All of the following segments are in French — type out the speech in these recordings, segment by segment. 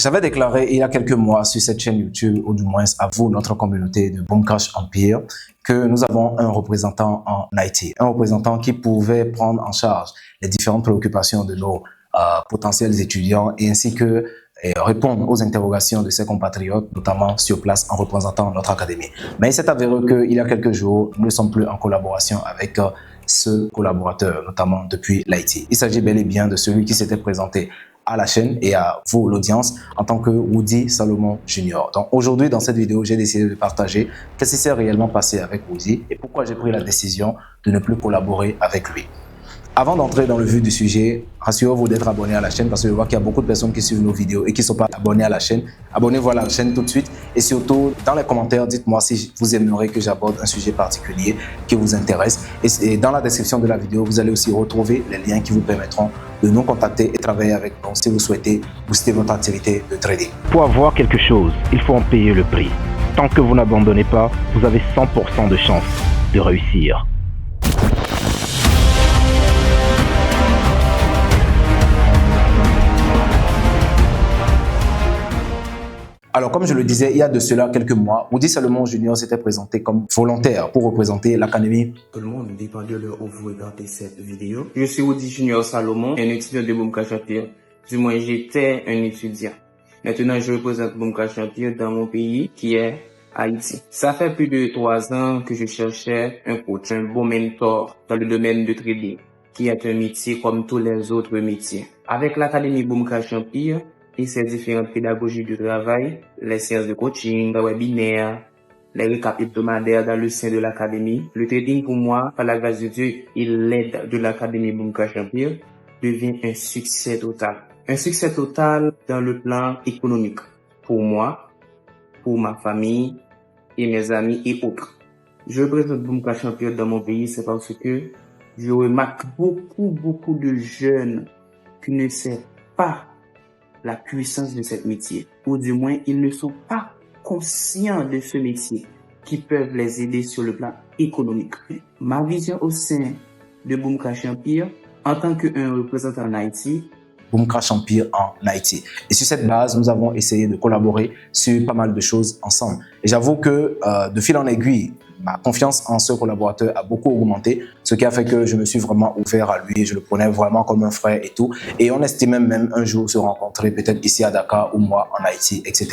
J'avais déclaré il y a quelques mois sur cette chaîne YouTube, ou du moins à vous, notre communauté de Boom Crash Empire, que nous avons un représentant en IT, un représentant qui pouvait prendre en charge les différentes préoccupations de nos potentiels étudiants et ainsi que répondre aux interrogations de ses compatriotes, notamment sur place en représentant notre académie. Mais il s'est avéré qu'il y a quelques jours, nous ne sommes plus en collaboration avec ce collaborateur, notamment depuis l'IT. Il s'agit bel et bien de celui qui s'était présenté à la chaîne et à vous, l'audience, en tant que Woody Salomon Jr. Donc aujourd'hui, dans cette vidéo, j'ai décidé de partager qu'est-ce qui s'est réellement passé avec Woody et pourquoi j'ai pris la décision de ne plus collaborer avec lui. Avant d'entrer dans le vif du sujet, rassurez-vous d'être abonné à la chaîne parce que je vois qu'il y a beaucoup de personnes qui suivent nos vidéos et qui ne sont pas abonnés à la chaîne. Abonnez-vous à la chaîne tout de suite et surtout, dans les commentaires, dites-moi si vous aimeriez que j'aborde un sujet particulier qui vous intéresse. Et dans la description de la vidéo, vous allez aussi retrouver les liens qui vous permettront de nous contacter et travailler avec nous si vous souhaitez booster votre activité de trading. Pour avoir quelque chose, il faut en payer le prix. Tant que vous n'abandonnez pas, vous avez 100% de chance de réussir. Alors, comme je le disais, il y a de cela quelques mois, Woody Salomon Jr. s'était présenté comme volontaire pour représenter l'académie. Tout le monde dépend de l'heure où vous regardez cette vidéo. Je suis Woody Junior Salomon, un étudiant de Boom Crash Empire. Du moins, j'étais un étudiant. Maintenant, je représente Boom Crash Empire dans mon pays, qui est Haïti. Ça fait plus de 3 ans que je cherchais un coach, un bon mentor dans le domaine de trading, qui est un métier comme tous les autres métiers. Avec l'académie Boom Crash Empire, et ses différentes pédagogies du travail, les séances de coaching, les webinaires, les récaps hebdomadaires dans le sein de l'académie. Le trading pour moi, par la grâce de Dieu et l'aide de l'académie Boom Crash Empire, devient un succès total. Un succès total dans le plan économique. Pour moi, pour ma famille et mes amis et autres. Je présente Boom Crash Empire dans mon pays, c'est parce que je remarque beaucoup de jeunes qui ne savent pas la puissance de ce métier, ou du moins ils ne sont pas conscients de ce métier qui peuvent les aider sur le plan économique. Ma vision au sein de Boom Crash Empire, en tant qu'un représentant en Haïti, Boom Crash Empire en Haïti. Et sur cette base, nous avons essayé de collaborer sur pas mal de choses ensemble. Et j'avoue que de fil en aiguille, ma confiance en ce collaborateur a beaucoup augmenté, ce qui a fait que je me suis vraiment ouvert à lui, je le prenais vraiment comme un frère et tout. Et on estimait même un jour se rencontrer, peut-être ici à Dakar ou moi en Haïti, etc.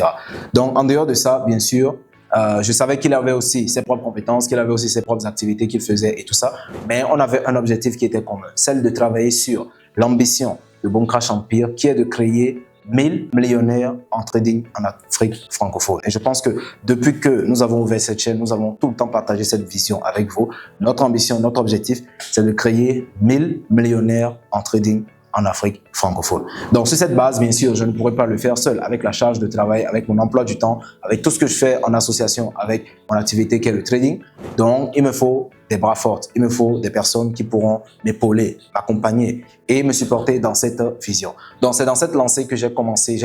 Donc en dehors de ça, bien sûr, je savais qu'il avait aussi ses propres compétences, qu'il avait aussi ses propres activités qu'il faisait et tout ça. Mais on avait un objectif qui était commun, celle de travailler sur l'ambition de Boom Crash Empire, qui est de créer 1000 millionnaires en trading en Afrique francophone. Et je pense que depuis que nous avons ouvert cette chaîne, nous avons tout le temps partagé cette vision avec vous. Notre ambition, notre objectif, c'est de créer 1000 millionnaires en trading en Afrique francophone. Donc, sur cette base, bien sûr, je ne pourrais pas le faire seul avec la charge de travail, avec mon emploi du temps, avec tout ce que je fais en association avec mon activité qui est le trading. Donc, il me faut des bras forts, il me faut des personnes qui pourront m'épauler, m'accompagner et me supporter dans cette vision. Donc, c'est dans cette lancée que j'ai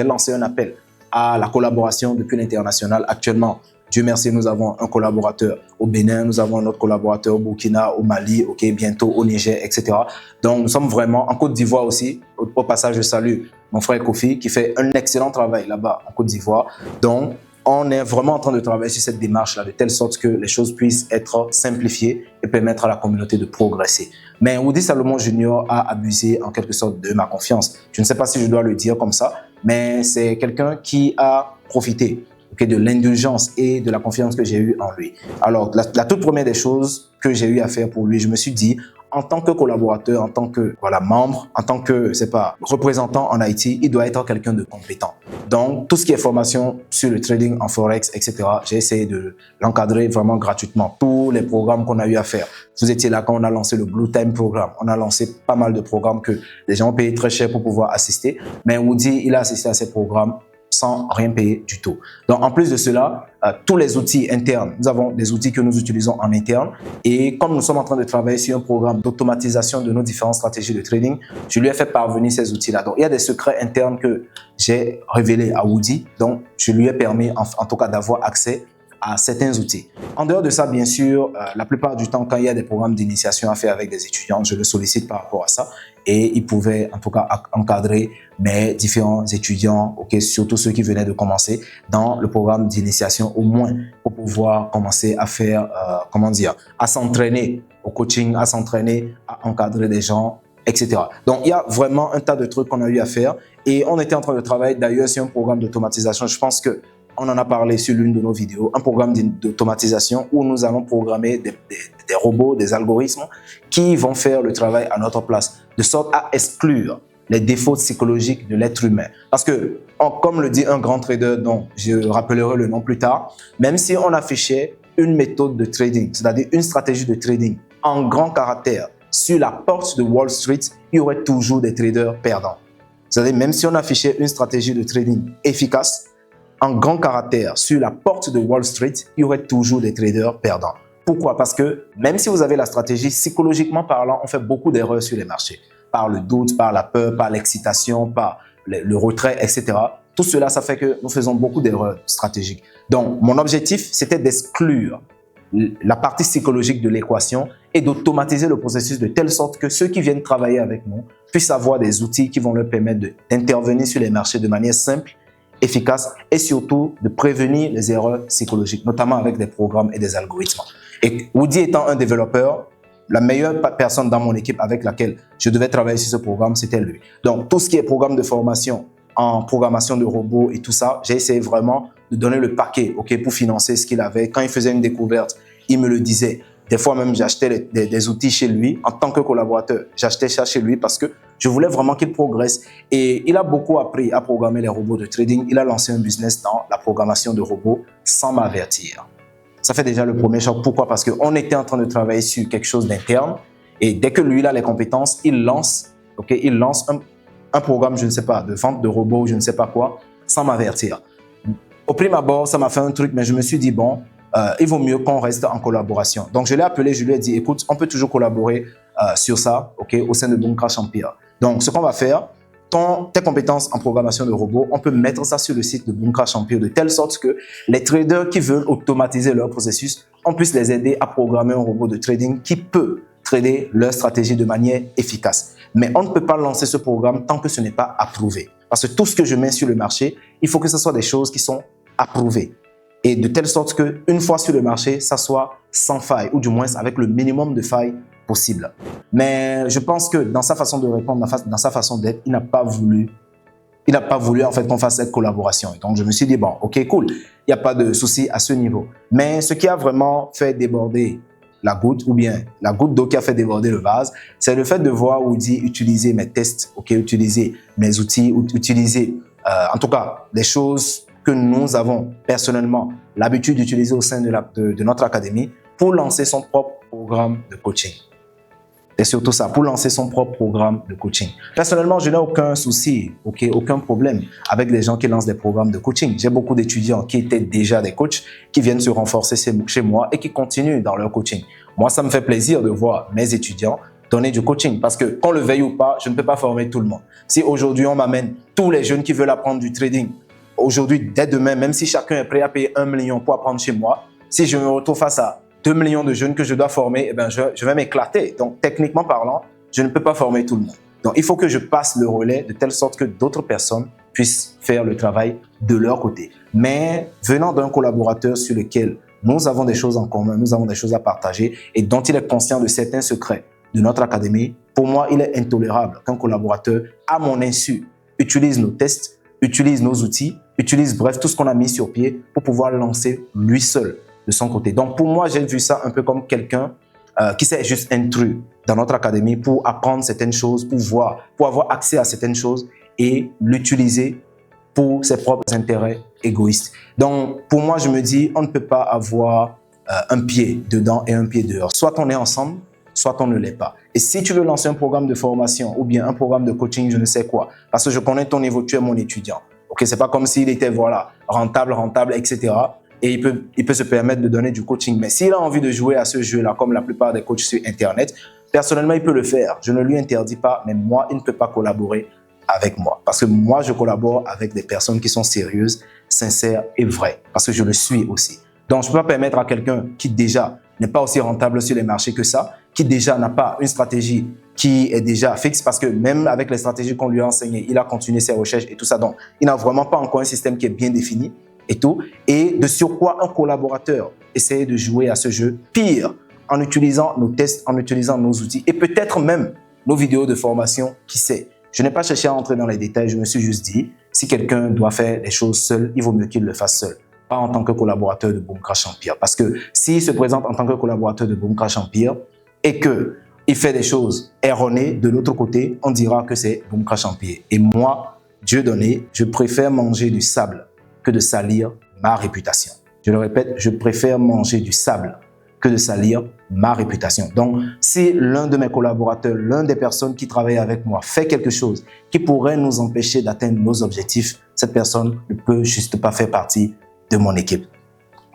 lancé un appel à la collaboration depuis l'international. Actuellement, Dieu merci, nous avons un collaborateur au Bénin, nous avons un autre collaborateur au Burkina, au Mali, bientôt au Niger, etc. Donc, nous sommes vraiment en Côte d'Ivoire aussi. Au passage, je salue mon frère Kofi qui fait un excellent travail là-bas en Côte d'Ivoire. Donc, on est vraiment en train de travailler sur cette démarche-là de telle sorte que les choses puissent être simplifiées et permettre à la communauté de progresser. Mais Woody Salomon Jr. a abusé en quelque sorte de ma confiance. Je ne sais pas si je dois le dire comme ça, mais c'est quelqu'un qui a profité de l'indulgence et de la confiance que j'ai eue en lui. Alors, la toute première des choses que j'ai eu à faire pour lui, je me suis dit, en tant que collaborateur, en tant que membre, en tant que représentant en Haïti, il doit être quelqu'un de compétent. Donc, tout ce qui est formation sur le trading en Forex, etc., j'ai essayé de l'encadrer vraiment gratuitement. Tous les programmes qu'on a eu à faire. Vous étiez là quand on a lancé le Blue Time Programme. On a lancé pas mal de programmes que les gens payaient très cher pour pouvoir assister. Mais Woody, il a assisté à ces programmes sans rien payer du tout. Donc, en plus de cela, tous les outils internes, nous avons des outils que nous utilisons en interne et comme nous sommes en train de travailler sur un programme d'automatisation de nos différentes stratégies de trading, je lui ai fait parvenir ces outils-là. Donc, il y a des secrets internes que j'ai révélés à Woody. Donc, je lui ai permis en tout cas d'avoir accès à certains outils. En dehors de ça, bien sûr, la plupart du temps, quand il y a des programmes d'initiation à faire avec des étudiants, je le sollicite par rapport à ça et ils pouvaient en tout cas encadrer mes différents étudiants, surtout ceux qui venaient de commencer dans le programme d'initiation, au moins pour pouvoir commencer à faire, à s'entraîner au coaching, à s'entraîner à encadrer des gens, etc. Donc, il y a vraiment un tas de trucs qu'on a eu à faire et on était en train de travailler d'ailleurs sur un programme d'automatisation. Je pense que on en a parlé sur l'une de nos vidéos, un programme d'automatisation où nous allons programmer des robots, des algorithmes qui vont faire le travail à notre place, de sorte à exclure les défauts psychologiques de l'être humain. Parce que, comme le dit un grand trader dont je rappellerai le nom plus tard, même si on affichait une méthode de trading, c'est-à-dire une stratégie de trading en grand caractère sur la porte de Wall Street, il y aurait toujours des traders perdants. C'est-à-dire même si on affichait une stratégie de trading efficace, en grand caractère sur la porte de Wall Street, il y aurait toujours des traders perdants. Pourquoi? Parce que même si vous avez la stratégie, psychologiquement parlant, on fait beaucoup d'erreurs sur les marchés. Par le doute, par la peur, par l'excitation, par le retrait, etc. Tout cela, ça fait que nous faisons beaucoup d'erreurs stratégiques. Donc, mon objectif, c'était d'exclure la partie psychologique de l'équation et d'automatiser le processus de telle sorte que ceux qui viennent travailler avec nous puissent avoir des outils qui vont leur permettre d'intervenir sur les marchés de manière simple, efficace et surtout de prévenir les erreurs psychologiques, notamment avec des programmes et des algorithmes. Et Woody étant un développeur, la meilleure personne dans mon équipe avec laquelle je devais travailler sur ce programme, c'était lui. Donc, tout ce qui est programme de formation en programmation de robots et tout ça, j'ai essayé vraiment de donner le paquet pour financer ce qu'il avait. Quand il faisait une découverte, il me le disait. Des fois même, j'achetais des outils chez lui. En tant que collaborateur, j'achetais ça chez lui parce que je voulais vraiment qu'il progresse. Et il a beaucoup appris à programmer les robots de trading. Il a lancé un business dans la programmation de robots sans m'avertir. Ça fait déjà le premier choc. Pourquoi? Parce qu'on était en train de travailler sur quelque chose d'interne. Et dès que lui, il a les compétences, il lance un programme, je ne sais pas, de vente de robots ou je ne sais pas quoi, sans m'avertir. Au prime abord, ça m'a fait un truc, mais je me suis dit, bon, il vaut mieux qu'on reste en collaboration. Donc, je l'ai appelé, je lui ai dit, écoute, on peut toujours collaborer sur ça, au sein de Boom Crash Empire. Donc, ce qu'on va faire, tes compétences en programmation de robots, on peut mettre ça sur le site de Boom Crash Empire de telle sorte que les traders qui veulent automatiser leur processus, on puisse les aider à programmer un robot de trading qui peut trader leur stratégie de manière efficace. Mais on ne peut pas lancer ce programme tant que ce n'est pas approuvé. Parce que tout ce que je mets sur le marché, il faut que ce soit des choses qui sont approuvées. Et de telle sorte qu'une fois sur le marché, ça soit sans faille, ou du moins avec le minimum de failles possible. Mais je pense que dans sa façon de répondre, dans sa façon d'être, il n'a pas voulu en fait qu'on fasse cette collaboration. Et donc je me suis dit, bon, ok, cool, il n'y a pas de souci à ce niveau. Mais ce qui a vraiment fait déborder la goutte, ou bien la goutte d'eau qui a fait déborder le vase, c'est le fait de voir Woody utiliser mes tests, utiliser mes outils, utiliser en tout cas des choses que nous avons personnellement l'habitude d'utiliser au sein de notre académie pour lancer son propre programme de coaching. Et surtout ça, pour lancer son propre programme de coaching. Personnellement, je n'ai aucun souci, aucun problème avec les gens qui lancent des programmes de coaching. J'ai beaucoup d'étudiants qui étaient déjà des coachs, qui viennent se renforcer chez moi et qui continuent dans leur coaching. Moi, ça me fait plaisir de voir mes étudiants donner du coaching parce que qu'on le veuille ou pas, je ne peux pas former tout le monde. Si aujourd'hui, on m'amène tous les jeunes qui veulent apprendre du trading, aujourd'hui, dès demain, même si chacun est prêt à payer 1 million pour apprendre chez moi, si je me retrouve face à 2 millions de jeunes que je dois former, je vais m'éclater. Donc, techniquement parlant, je ne peux pas former tout le monde. Donc, il faut que je passe le relais de telle sorte que d'autres personnes puissent faire le travail de leur côté. Mais venant d'un collaborateur sur lequel nous avons des choses en commun, nous avons des choses à partager et dont il est conscient de certains secrets de notre académie, pour moi, il est intolérable qu'un collaborateur, à mon insu, utilise nos tests, utilise nos outils, utilise bref tout ce qu'on a mis sur pied pour pouvoir lancer lui seul de son côté. Donc pour moi, j'ai vu ça un peu comme quelqu'un qui s'est juste intrus dans notre académie pour apprendre certaines choses, pour avoir accès à certaines choses et l'utiliser pour ses propres intérêts égoïstes. Donc pour moi, je me dis, on ne peut pas avoir un pied dedans et un pied dehors. Soit on est ensemble, soit on ne l'est pas. Et si tu veux lancer un programme de formation ou bien un programme de coaching, je ne sais quoi, parce que je connais ton niveau, tu es mon étudiant. C'est pas comme s'il était rentable, etc. Et il peut se permettre de donner du coaching. Mais s'il a envie de jouer à ce jeu-là, comme la plupart des coachs sur Internet, personnellement, il peut le faire. Je ne lui interdis pas, mais moi, il ne peut pas collaborer avec moi. Parce que moi, je collabore avec des personnes qui sont sérieuses, sincères et vraies. Parce que je le suis aussi. Donc, je ne peux pas permettre à quelqu'un qui déjà n'est pas aussi rentable sur les marchés que ça, qui déjà n'a pas une stratégie qui est déjà fixe, parce que même avec les stratégies qu'on lui a enseignées, il a continué ses recherches et tout ça. Donc, il n'a vraiment pas encore un système qui est bien défini et tout. Et de surcroît, un collaborateur essaie de jouer à ce jeu pire en utilisant nos tests, en utilisant nos outils et peut-être même nos vidéos de formation, qui sait. Je n'ai pas cherché à entrer dans les détails, je me suis juste dit, si quelqu'un doit faire les choses seul, il vaut mieux qu'il le fasse seul, pas en tant que collaborateur de Boom Crash Empire. Parce que s'il se présente en tant que collaborateur de Boom Crash Empire et qu'il fait des choses erronées, de l'autre côté, on dira que c'est Boom Crash Empire. Et moi, Dieu donné, je préfère manger du sable que de salir ma réputation. Je le répète, je préfère manger du sable que de salir ma réputation. Donc, si l'un de mes collaborateurs, l'un des personnes qui travaillent avec moi fait quelque chose qui pourrait nous empêcher d'atteindre nos objectifs, cette personne ne peut juste pas faire partie de mon équipe.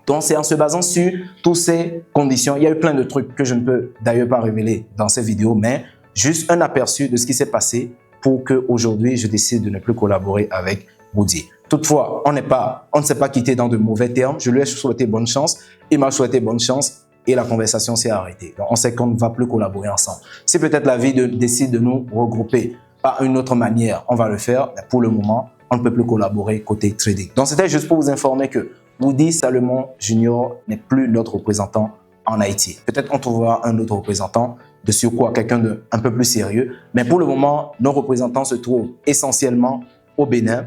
Donc, c'est en se basant sur toutes ces conditions. Il y a eu plein de trucs que je ne peux d'ailleurs pas révéler dans ces vidéos, mais juste un aperçu de ce qui s'est passé pour qu'aujourd'hui, je décide de ne plus collaborer avec Woody. Toutefois, on ne s'est pas quitté dans de mauvais termes. Je lui ai souhaité bonne chance. Il m'a souhaité bonne chance. Et la conversation s'est arrêtée. Donc, on sait qu'on ne va plus collaborer ensemble. Si peut-être la vie décide de nous regrouper par une autre manière, on va le faire. Mais pour le moment, on ne peut plus collaborer côté trading. Donc, c'était juste pour vous informer que Woody Salomon Jr. n'est plus notre représentant en Haïti. Peut-être on trouvera un autre représentant, de surcroît quelqu'un d'un peu plus sérieux. Mais pour le moment, nos représentants se trouvent essentiellement au Bénin,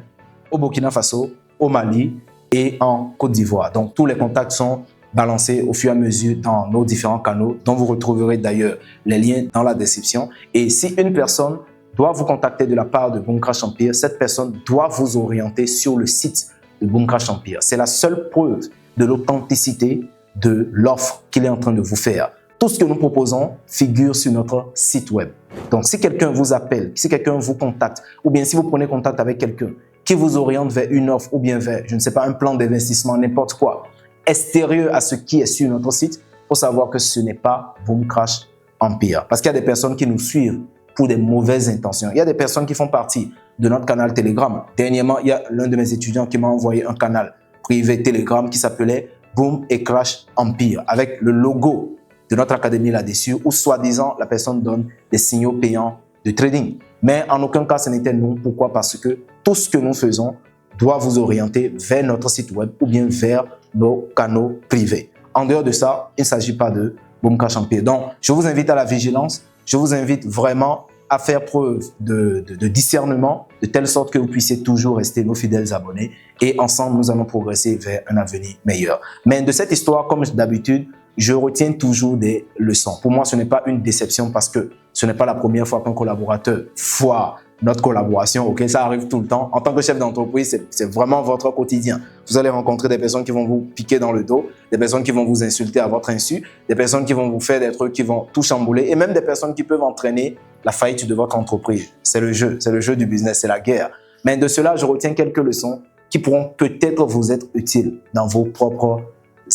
au Burkina Faso, au Mali et en Côte d'Ivoire. Donc, tous les contacts sont balancés au fur et à mesure dans nos différents canaux, dont vous retrouverez d'ailleurs les liens dans la description. Et si une personne doit vous contacter de la part de Boom Crash Empire, cette personne doit vous orienter sur le site de Boom Crash Empire. C'est la seule preuve de l'authenticité de l'offre qu'il est en train de vous faire. Tout ce que nous proposons figure sur notre site web. Donc, si quelqu'un vous appelle, si quelqu'un vous contacte, ou bien si vous prenez contact avec quelqu'un qui vous oriente vers une offre ou bien vers, je ne sais pas, un plan d'investissement, n'importe quoi, extérieur à ce qui est sur notre site, il faut savoir que ce n'est pas Boom Crash Empire. Parce qu'il y a des personnes qui nous suivent pour des mauvaises intentions. Il y a des personnes qui font partie de notre canal Telegram. Dernièrement, il y a l'un de mes étudiants qui m'a envoyé un canal privé Telegram qui s'appelait Boom et Crash Empire, avec le logo de notre académie là-dessus, où soi-disant la personne donne des signaux payants de trading. Mais en aucun cas, ce n'était nous. Pourquoi? Parce que tout ce que nous faisons doit vous orienter vers notre site web ou bien vers nos canaux privés. En dehors de ça, il ne s'agit pas de Boom Crash Empire. Donc, je vous invite à la vigilance. Je vous invite vraiment à faire preuve de discernement, de telle sorte que vous puissiez toujours rester nos fidèles abonnés. Et ensemble, nous allons progresser vers un avenir meilleur. Mais de cette histoire, comme d'habitude, je retiens toujours des leçons. Pour moi, ce n'est pas une déception parce que ce n'est pas la première fois qu'un collaborateur foire notre collaboration. Ok, ça arrive tout le temps. En tant que chef d'entreprise, c'est vraiment votre quotidien. Vous allez rencontrer des personnes qui vont vous piquer dans le dos, des personnes qui vont vous insulter à votre insu, des personnes qui vont vous faire des trucs qui vont tout chambouler et même des personnes qui peuvent entraîner la faillite de votre entreprise. C'est le jeu du business, c'est la guerre. Mais de cela, je retiens quelques leçons qui pourront peut-être vous être utiles dans vos propres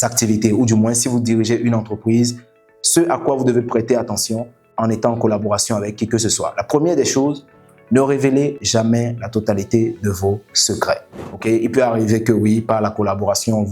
activités ou du moins si vous dirigez une entreprise, ce à quoi vous devez prêter attention en étant en collaboration avec qui que ce soit. La première des choses, ne révélez jamais la totalité de vos secrets. Okay? Il peut arriver que oui, par la collaboration,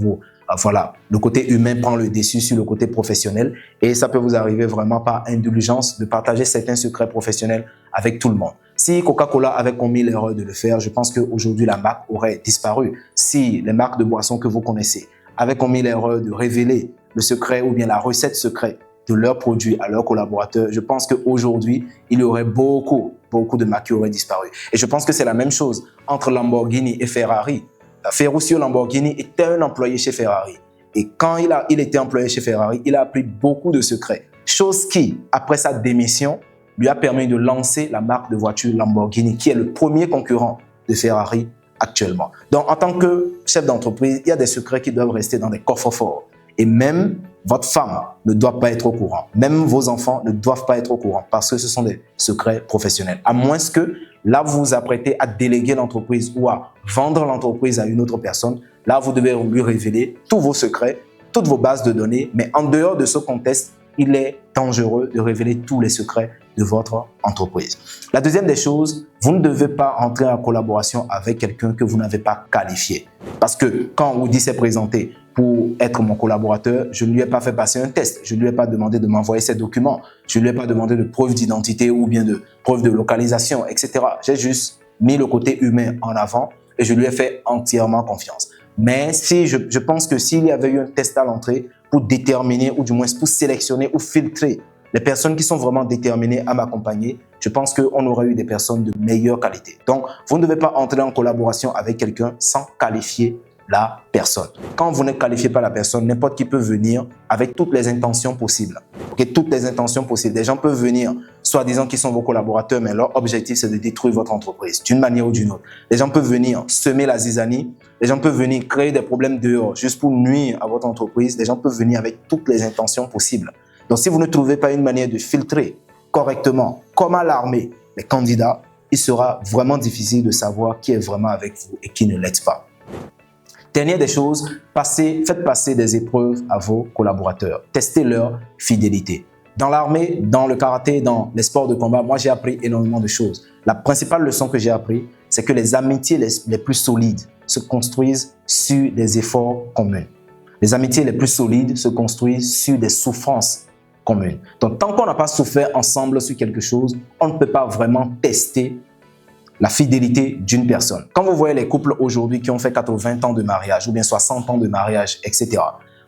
voilà, le côté humain prend le dessus sur le côté professionnel et ça peut vous arriver vraiment par indulgence de partager certains secrets professionnels avec tout le monde. Si Coca-Cola avait commis l'erreur de le faire, je pense qu'aujourd'hui la marque aurait disparu. Si les marques de boissons que vous connaissez avaient commis l'erreur de révéler le secret ou bien la recette secrète de leurs produits à leurs collaborateurs, je pense qu'aujourd'hui, il y aurait beaucoup de marques qui auraient disparu. Et je pense que c'est la même chose entre Lamborghini et Ferrari. Ferruccio Lamborghini était un employé chez Ferrari. Et quand il était employé chez Ferrari, il a appris beaucoup de secrets. Chose qui, après sa démission, lui a permis de lancer la marque de voiture Lamborghini, qui est le premier concurrent de Ferrari actuellement. Donc, en tant que chef d'entreprise, il y a des secrets qui doivent rester dans des coffres forts. Et même votre femme ne doit pas être au courant. Même vos enfants ne doivent pas être au courant parce que ce sont des secrets professionnels. À moins que là, vous vous apprêtez à déléguer l'entreprise ou à vendre l'entreprise à une autre personne. Là, vous devez lui révéler tous vos secrets, toutes vos bases de données. Mais en dehors de ce contexte, il est dangereux de révéler tous les secrets de votre entreprise. La deuxième des choses, vous ne devez pas entrer en collaboration avec quelqu'un que vous n'avez pas qualifié. Parce que quand Woody s'est présenté pour être mon collaborateur, je ne lui ai pas fait passer un test. Je ne lui ai pas demandé de m'envoyer ses documents. Je ne lui ai pas demandé de preuve d'identité ou bien de preuve de localisation, etc. J'ai juste mis le côté humain en avant et je lui ai fait entièrement confiance. Mais si je pense que s'il y avait eu un test à l'entrée pour déterminer ou du moins pour sélectionner ou filtrer les personnes qui sont vraiment déterminées à m'accompagner, je pense qu'on aurait eu des personnes de meilleure qualité. Donc, vous ne devez pas entrer en collaboration avec quelqu'un sans qualifier la personne. Quand vous ne qualifiez pas la personne, n'importe qui peut venir avec toutes les intentions possibles. Okay? Toutes les intentions possibles. Des gens peuvent venir, soi-disant qu'ils sont vos collaborateurs, mais leur objectif, c'est de détruire votre entreprise d'une manière ou d'une autre. Les gens peuvent venir semer la zizanie. Les gens peuvent venir créer des problèmes dehors juste pour nuire à votre entreprise. Les gens peuvent venir avec toutes les intentions possibles. Donc, si vous ne trouvez pas une manière de filtrer correctement, comme à l'armée, les candidats, il sera vraiment difficile de savoir qui est vraiment avec vous et qui ne l'est pas. Dernière des choses, faites passer des épreuves à vos collaborateurs. Testez leur fidélité. Dans l'armée, dans le karaté, dans les sports de combat, moi j'ai appris énormément de choses. La principale leçon que j'ai appris, c'est que les amitiés les plus solides se construisent sur des efforts communs. Les amitiés les plus solides se construisent sur des souffrances communes. Donc tant qu'on n'a pas souffert ensemble sur quelque chose, on ne peut pas vraiment tester la fidélité d'une personne. Quand vous voyez les couples aujourd'hui qui ont fait 80 ans de mariage ou bien 60 ans de mariage, etc.,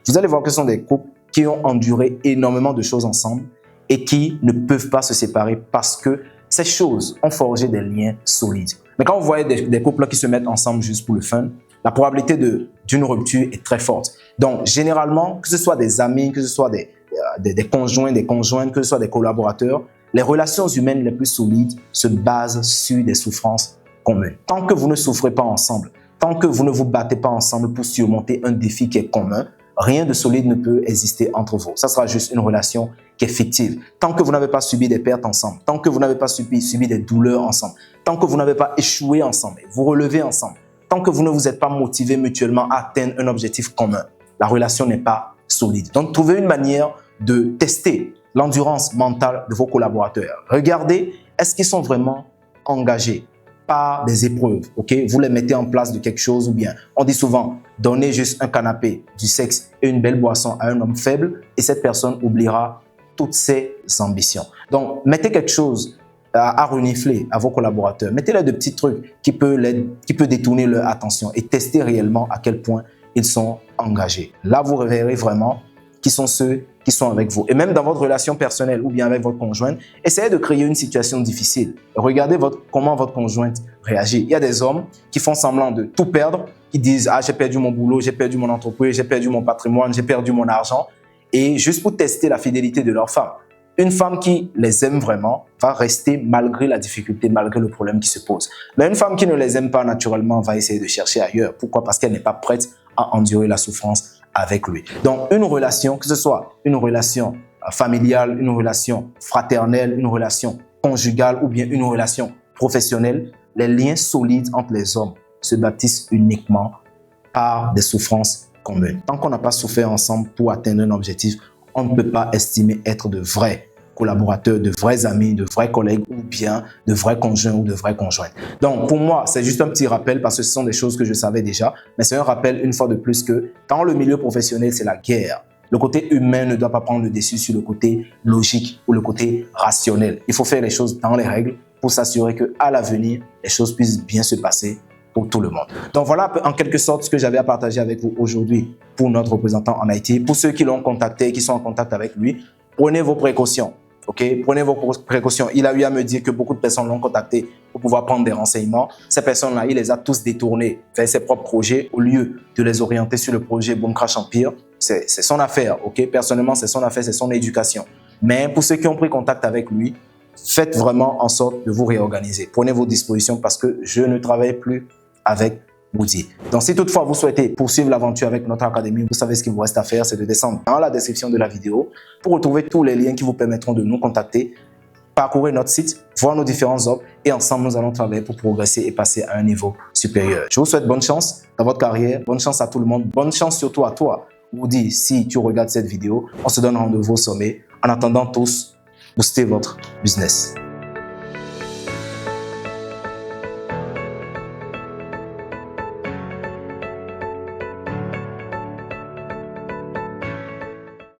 vous allez voir que ce sont des couples qui ont enduré énormément de choses ensemble et qui ne peuvent pas se séparer parce que ces choses ont forgé des liens solides. Mais quand vous voyez des couples qui se mettent ensemble juste pour le fun, la probabilité d'une rupture est très forte. Donc, généralement, que ce soit des amis, que ce soit des conjoints, des conjointes, que ce soit des collaborateurs, les relations humaines les plus solides se basent sur des souffrances communes. Tant que vous ne souffrez pas ensemble, tant que vous ne vous battez pas ensemble pour surmonter un défi qui est commun, rien de solide ne peut exister entre vous. Ça sera juste une relation qui est fictive. Tant que vous n'avez pas subi des pertes ensemble, tant que vous n'avez pas subi des douleurs ensemble, tant que vous n'avez pas échoué ensemble, vous relevez ensemble, tant que vous ne vous êtes pas motivés mutuellement à atteindre un objectif commun, la relation n'est pas solide. Donc, trouvez une manière de tester l'endurance mentale de vos collaborateurs. Regardez, est-ce qu'ils sont vraiment engagés par des épreuves, ok? Vous les mettez en place de quelque chose ou bien, on dit souvent, donnez juste un canapé, du sexe et une belle boisson à un homme faible et cette personne oubliera toutes ses ambitions. Donc, mettez quelque chose à renifler à vos collaborateurs. Mettez-leur de petits trucs qui peut détourner leur attention et testez réellement à quel point ils sont engagés. Là, vous verrez vraiment qui sont ceux qui sont avec vous. Et même dans votre relation personnelle ou bien avec votre conjointe, essayez de créer une situation difficile. Regardez comment votre conjointe réagit. Il y a des hommes qui font semblant de tout perdre, qui disent « Ah, j'ai perdu mon boulot, j'ai perdu mon entreprise, j'ai perdu mon patrimoine, j'ai perdu mon argent. » Et juste pour tester la fidélité de leur femme. Une femme qui les aime vraiment va rester malgré la difficulté, malgré le problème qui se pose. Mais une femme qui ne les aime pas naturellement va essayer de chercher ailleurs. Pourquoi? Parce qu'elle n'est pas prête à endurer la souffrance avec lui. Donc, une relation, que ce soit une relation familiale, une relation fraternelle, une relation conjugale ou bien une relation professionnelle, les liens solides entre les hommes se bâtissent uniquement par des souffrances communes. Tant qu'on n'a pas souffert ensemble pour atteindre un objectif, on ne peut pas estimer être de vrais collaborateurs, de vrais amis, de vrais collègues ou bien de vrais conjoints ou de vrais conjointes. Donc, pour moi, c'est juste un petit rappel parce que ce sont des choses que je savais déjà, mais c'est un rappel une fois de plus que dans le milieu professionnel, c'est la guerre. Le côté humain ne doit pas prendre le dessus sur le côté logique ou le côté rationnel. Il faut faire les choses dans les règles pour s'assurer qu'à l'avenir, les choses puissent bien se passer pour tout le monde. Donc voilà en quelque sorte ce que j'avais à partager avec vous aujourd'hui pour notre représentant en Haïti. Pour ceux qui l'ont contacté, qui sont en contact avec lui, prenez vos précautions. Ok, prenez vos précautions. Il a eu à me dire que beaucoup de personnes l'ont contacté pour pouvoir prendre des renseignements. Ces personnes-là, il les a tous détournés vers ses propres projets au lieu de les orienter sur le projet Boom Crash Empire. C'est son affaire, ok? Personnellement, c'est son affaire, c'est son éducation. Mais pour ceux qui ont pris contact avec lui, faites vraiment en sorte de vous réorganiser. Prenez vos dispositions parce que je ne travaille plus avec Woody. Donc, si toutefois vous souhaitez poursuivre l'aventure avec notre académie, vous savez ce qu'il vous reste à faire, c'est de descendre dans la description de la vidéo pour retrouver tous les liens qui vous permettront de nous contacter, parcourir notre site, voir nos différentes offres et ensemble, nous allons travailler pour progresser et passer à un niveau supérieur. Je vous souhaite bonne chance dans votre carrière, bonne chance à tout le monde, bonne chance surtout à toi, Woody, si tu regardes cette vidéo. On se donne rendez-vous au sommet. En attendant tous, boostez votre business.